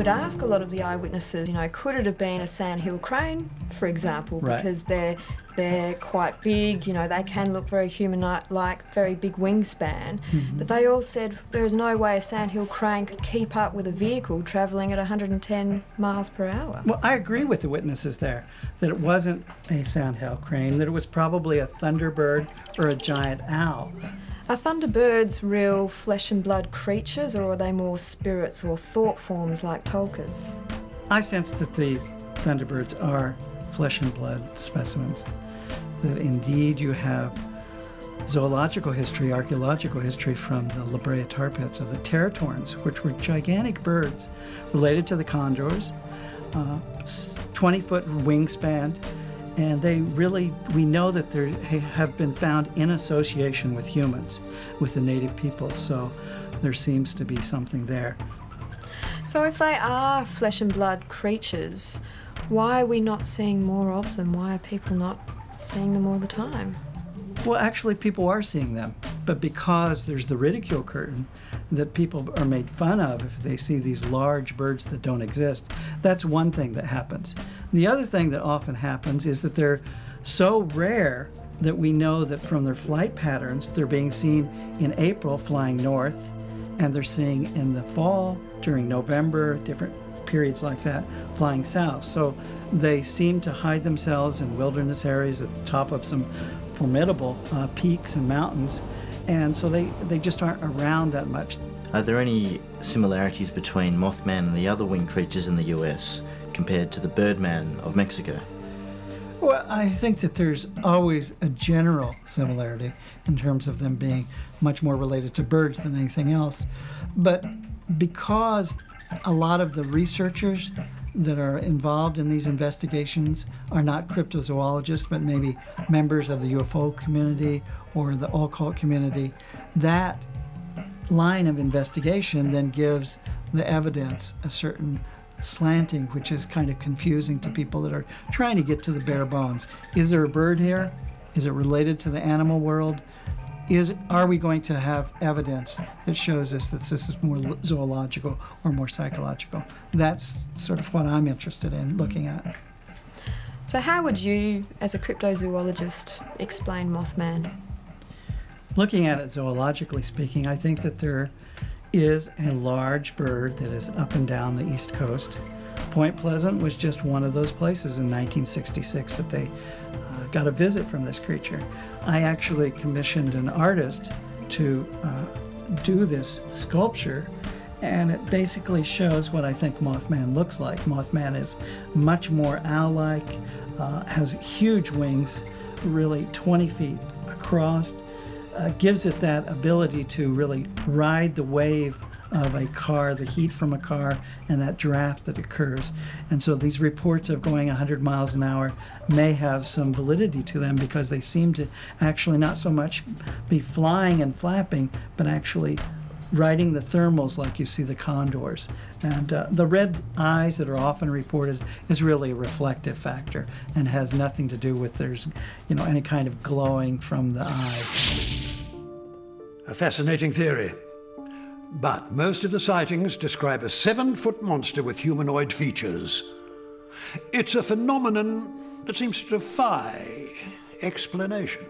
would ask a lot of the eyewitnesses, you know, could it have been a sandhill crane, for example, because they're quite big, you know, they can look very human-like, very big wingspan, but they all said there is no way a sandhill crane could keep up with a vehicle travelling at 110 miles per hour. Well, I agree with the witnesses there, that it wasn't a sandhill crane, that it was probably a Thunderbird or a giant owl. Are Thunderbirds real flesh and blood creatures, or are they more spirits or thought forms like Tolkien's? I sense that the Thunderbirds are flesh and blood specimens, that indeed you have zoological history, archaeological history from the La Brea tar pits of the Teratorns, which were gigantic birds related to the condors, 20-foot wingspan, and they really, we know that they have been found in association with humans, with the native peoples, so there seems to be something there. So if they are flesh and blood creatures, why are we not seeing more of them? Why are people not seeing them all the time? Well, actually, people are seeing them, but because there's the ridicule curtain that people are made fun of if they see these large birds that don't exist, that's one thing that happens. The other thing that often happens is that they're so rare that we know that from their flight patterns, they're being seen in April flying north, and they're seeing in the fall, during November, different periods like that, flying south. So they seem to hide themselves in wilderness areas at the top of some formidable peaks and mountains, and so they just aren't around that much. Are there any similarities between Mothman and the other winged creatures in the US compared to the Birdman of Mexico? Well, I think that there's always a general similarity in terms of them being much more related to birds than anything else. But because a lot of the researchers that are involved in these investigations are not cryptozoologists, but maybe members of the UFO community or the occult community, that line of investigation then gives the evidence a certain slanting, which is kind of confusing to people that are trying to get to the bare bones. Is there a bird here? Is it related to the animal world? Are we going to have evidence that shows us that this is more zoological or more psychological? That's sort of what I'm interested in looking at. So how would you, as a cryptozoologist, explain Mothman? Looking at it zoologically speaking, I think that there is a large bird that is up and down the East Coast. Point Pleasant was just one of those places in 1966 that they got a visit from this creature. I actually commissioned an artist to do this sculpture, and it basically shows what I think Mothman looks like. Mothman is much more owl-like, has huge wings, really 20 feet across, gives it that ability to really ride the wave of a car, the heat from a car, and that draft that occurs. And so these reports of going 100 miles an hour may have some validity to them because they seem to actually not so much be flying and flapping, but actually riding the thermals like you see the condors. And the red eyes that are often reported is really a reflective factor and has nothing to do with there's, you know, any kind of glowing from the eyes. A fascinating theory. But most of the sightings describe a 7-foot monster with humanoid features. It's a phenomenon that seems to defy explanation.